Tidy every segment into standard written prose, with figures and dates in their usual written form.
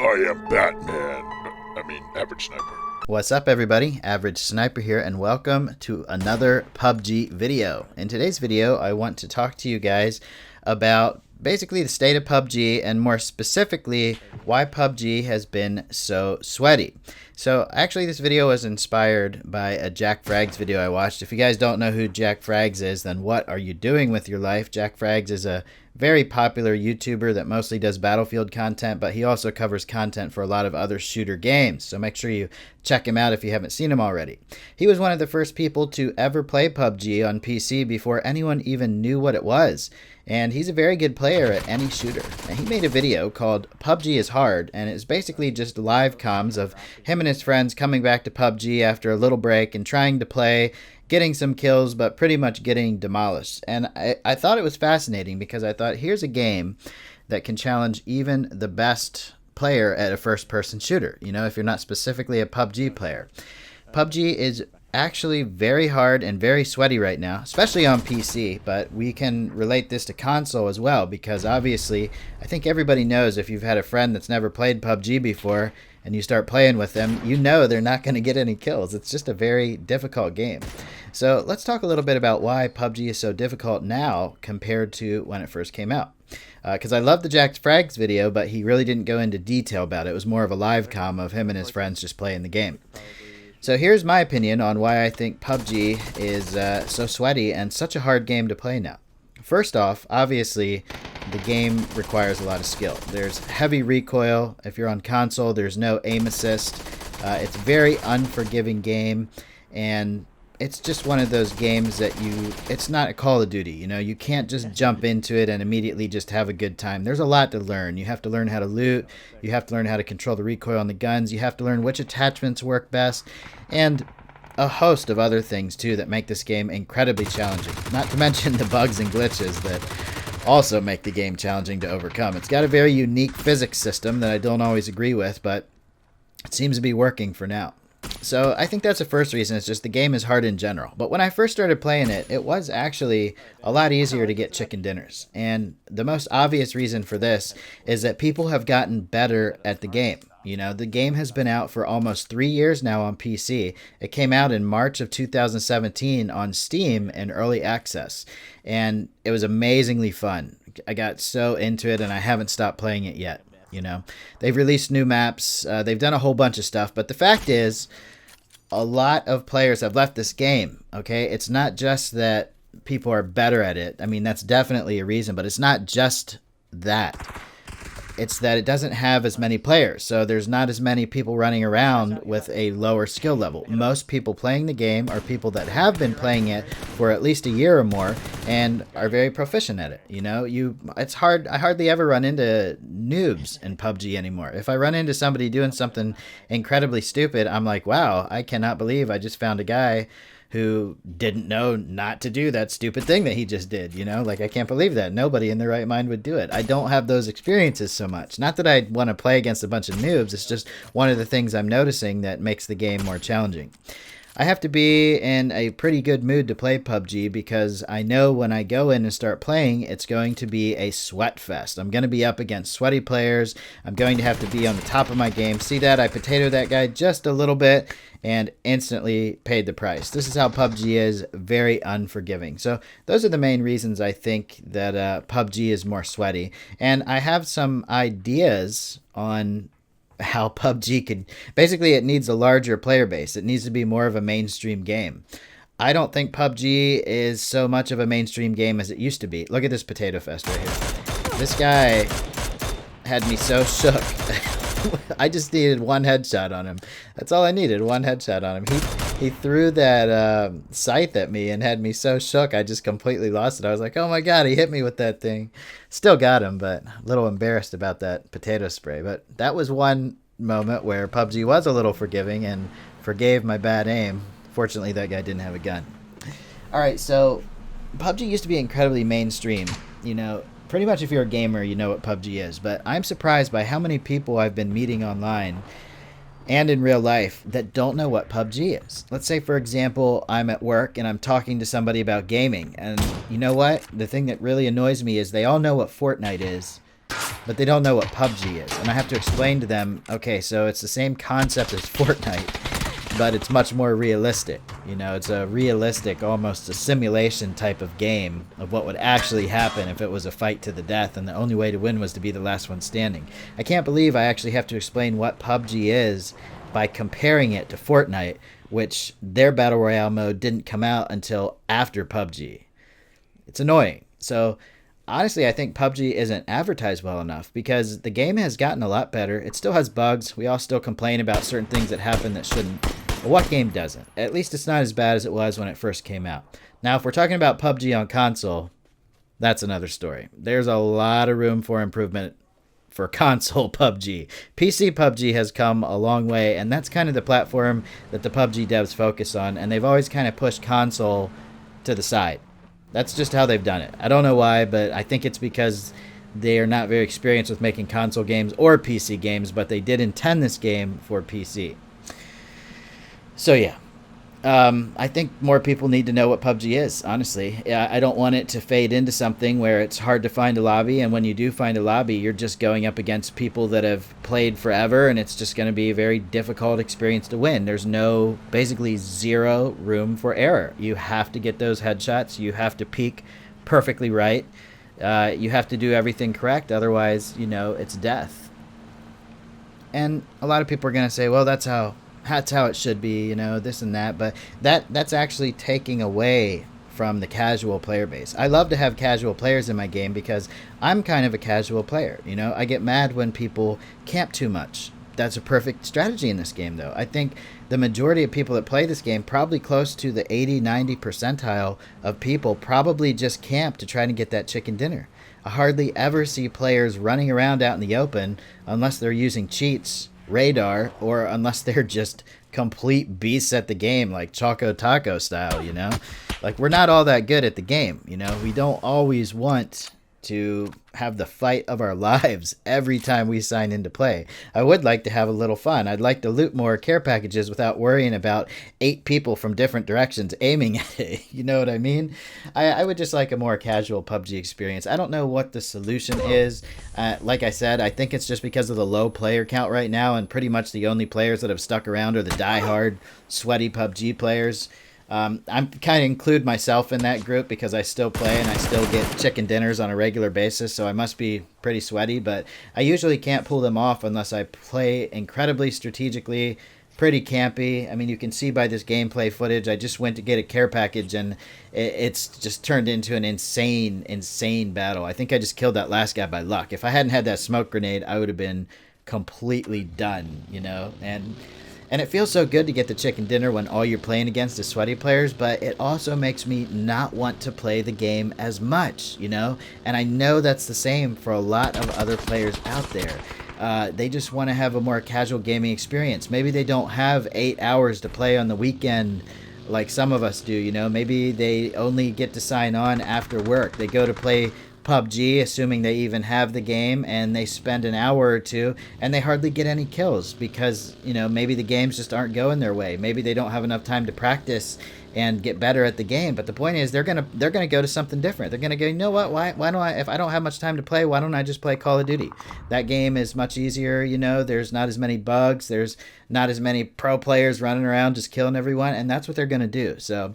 I am Batman. Average Sniper. What's up, everybody? Average Sniper here, and welcome to another PUBG video. In today's video, I want to talk to you guys about basically the state of PUBG, and more specifically, why PUBG has been so sweaty. So actually, this video was inspired by a Jack Frags video I watched. If you guys don't know who Jack Frags is, then what are you doing with your life? Jack Frags is a very popular YouTuber that mostly does Battlefield content, but he also covers content for a lot of other shooter games. So make sure you check him out if you haven't seen him already. He was one of the first people to ever play PUBG on PC before anyone even knew what it was. And he's a very good player at any shooter. And he made a video called PUBG is Hard, and it's basically just live comms of him and his friends coming back to PUBG after a little break and trying to play, getting some kills, but pretty much getting demolished. And I thought it was fascinating because I thought, here's a game that can challenge even the best player at a first-person shooter, you know, if you're not specifically a PUBG player. PUBG is actually very hard and very sweaty right now, especially on PC, but we can relate this to console as well, because obviously I think everybody knows, if you've had a friend that's never played PUBG before and you start playing with them, you know they're not going to get any kills. It's just a very difficult game. So let's talk a little bit about why PUBG is so difficult now compared to when it first came out. Because I love the Jack Frags video, but he really didn't go into detail about it. It was more of a live comm of him and his friends just playing the game. So here's my opinion on why I think PUBG is so sweaty and such a hard game to play now. First off, obviously, the game requires a lot of skill. There's heavy recoil. If you're on console, there's no aim assist. It's a very unforgiving game, and it's just one of those games that it's not a Call of Duty, you know, you can't just jump into it and immediately just have a good time. There's a lot to learn. You have to learn how to loot, you have to learn how to control the recoil on the guns, you have to learn which attachments work best, and a host of other things too that make this game incredibly challenging. Not to mention the bugs and glitches that also make the game challenging to overcome. It's got a very unique physics system that I don't always agree with, but it seems to be working for now. So I think that's the first reason. It's just the game is hard in general. But when I first started playing it, it was actually a lot easier to get chicken dinners. And the most obvious reason for this is that people have gotten better at the game. You know, the game has been out for almost 3 years now on PC. It came out in March of 2017 on Steam in early access. And it was amazingly fun. I got so into it, and I haven't stopped playing it yet. You know, they've released new maps, they've done a whole bunch of stuff, but the fact is, a lot of players have left this game, okay? It's not just that people are better at it. I mean, that's definitely a reason, but it's not just that. It's that it doesn't have as many players, so there's not as many people running around with a lower skill level. Most people playing the game are people that have been playing it for at least a year or more and are very proficient at it. You know, it's hard. I hardly ever run into noobs in PUBG anymore. If I run into somebody doing something incredibly stupid, I'm like, wow, I cannot believe I just found a guy who didn't know not to do that stupid thing that he just did, you know? Like, I can't believe that. Nobody in their right mind would do it. I don't have those experiences so much. Not that I want to play against a bunch of noobs. It's just one of the things I'm noticing that makes the game more challenging. I have to be in a pretty good mood to play PUBG because I know when I go in and start playing, it's going to be a sweat fest. I'm going to be up against sweaty players. I'm going to have to be on the top of my game. See that? I potatoed that guy just a little bit and instantly paid the price. This is how PUBG is, very unforgiving. So those are the main reasons I think that PUBG is more sweaty. And I have some ideas on how PUBG could, basically it needs a larger player base. It needs to be more of a mainstream game. I don't think PUBG is so much of a mainstream game as it used to be. Look at this potato fest right here. This guy had me so shook. I just needed one headshot on him. That's all I needed, one headshot on him. He threw that scythe at me and had me so shook I just completely lost it. I was like, oh my god, he hit me with that thing. Still got him, but a little embarrassed about that potato spray. But that was one moment where PUBG was a little forgiving and forgave my bad aim. Fortunately, that guy didn't have a gun. Alright, so PUBG used to be incredibly mainstream. You know, pretty much if you're a gamer, you know what PUBG is. But I'm surprised by how many people I've been meeting online and in real life that don't know what PUBG is. Let's say, for example, I'm at work and I'm talking to somebody about gaming. And you know what? The thing that really annoys me is they all know what Fortnite is, but they don't know what PUBG is. And I have to explain to them, okay, so it's the same concept as Fortnite, but it's much more realistic. You know, it's a realistic, almost a simulation type of game of what would actually happen if it was a fight to the death and the only way to win was to be the last one standing. I can't believe I actually have to explain what PUBG is by comparing it to Fortnite, which their Battle Royale mode didn't come out until after PUBG. It's annoying. So honestly, I think PUBG isn't advertised well enough because the game has gotten a lot better. It still has bugs. We all still complain about certain things that happen that shouldn't. But what game doesn't? At least it's not as bad as it was when it first came out. Now, if we're talking about PUBG on console, that's another story. There's a lot of room for improvement for console PUBG. PC PUBG has come a long way, and that's kind of the platform that the PUBG devs focus on, and they've always kind of pushed console to the side. That's just how they've done it. I don't know why, but I think it's because they are not very experienced with making console games or PC games, but they did intend this game for PC. So yeah, I think more people need to know what PUBG is, honestly. I don't want it to fade into something where it's hard to find a lobby, and when you do find a lobby, you're just going up against people that have played forever, and it's just going to be a very difficult experience to win. There's basically zero room for error. You have to get those headshots. You have to peek perfectly right. You have to do everything correct, otherwise, it's death. And a lot of people are going to say, well, that's how it should be, this and that, but that's actually taking away from the casual player base. I love to have casual players in my game because I'm kind of a casual player. I get mad when people camp too much. That's a perfect strategy in this game, though. I think the majority of people that play this game, probably close to the 80-90 percentile of people, probably just camp to try to get that chicken dinner. I hardly ever see players running around out in the open unless they're using cheats, radar, or unless they're just complete beasts at the game, like Choco Taco style. Like, we're not all that good at the game. We don't always want to have the fight of our lives every time we sign into play. I would like to have a little fun. I'd like to loot more care packages without worrying about 8 people from different directions aiming at it. You know what I mean? I would just like a more casual PUBG experience. I don't know what the solution is. Like I said, I think it's just because of the low player count right now, and pretty much the only players that have stuck around are the die-hard, sweaty PUBG players. I'm kind of include myself in that group because I still play and I still get chicken dinners on a regular basis, so I must be pretty sweaty, but I usually can't pull them off unless I play incredibly strategically, pretty campy. I mean, you can see by this gameplay footage, I just went to get a care package and it's just turned into an insane battle. I think I just killed that last guy by luck. If I hadn't had that smoke grenade, I would have been completely done, And it feels so good to get the chicken dinner when all you're playing against is sweaty players, but it also makes me not want to play the game as much, And I know that's the same for a lot of other players out there. They just want to have a more casual gaming experience. Maybe they don't have 8 hours to play on the weekend like some of us do, Maybe they only get to sign on after work. They go to play PUBG, assuming they even have the game, and they spend an hour or two and they hardly get any kills because maybe the games just aren't going their way. Maybe they don't have enough time to practice and get better at the game. But the point is, they're gonna go to something different. They're gonna go, why don't I, if I don't have much time to play, why don't I just play Call of Duty? That game is much easier. There's not as many bugs, there's not as many pro players running around just killing everyone, and that's what they're gonna do. So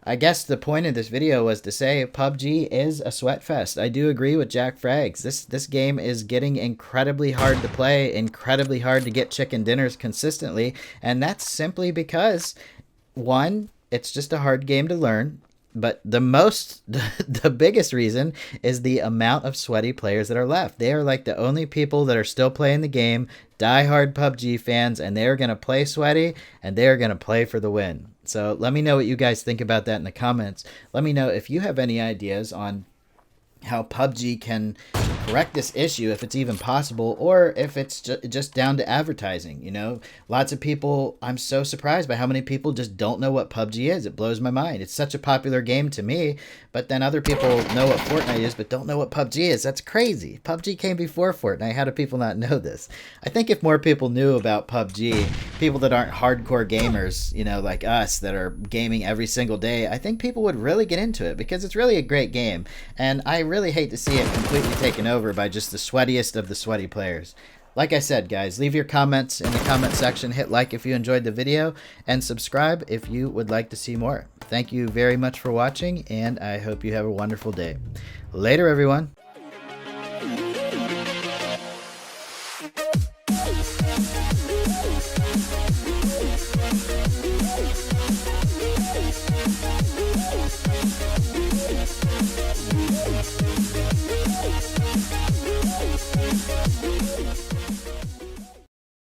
I guess the point of this video was to say PUBG is a sweat fest. I do agree with Jack Frags. This game is getting incredibly hard to play, incredibly hard to get chicken dinners consistently, and that's simply because, one, it's just a hard game to learn, but the biggest reason is the amount of sweaty players that are left. They are like the only people that are still playing the game, die-hard PUBG fans, and they're going to play sweaty, and they're going to play for the win. So let me know what you guys think about that in the comments. Let me know if you have any ideas on how PUBG can correct this issue, if it's even possible, or if it's just down to advertising. Lots of people, I'm so surprised by how many people just don't know what PUBG is. It blows my mind. It's such a popular game to me, but then other people know what Fortnite is but don't know what PUBG is. That's crazy. PUBG came before Fortnite. How do people not know this? I think if more people knew about PUBG, people that aren't hardcore gamers, like us that are gaming every single day, I think people would really get into it because it's really a great game, and I really hate to see it completely taken over by just the sweatiest of the sweaty players. Like I said, guys, leave your comments in the comment section, hit like if you enjoyed the video, and subscribe if you would like to see more. Thank you very much for watching, and I hope you have a wonderful day. Later, everyone.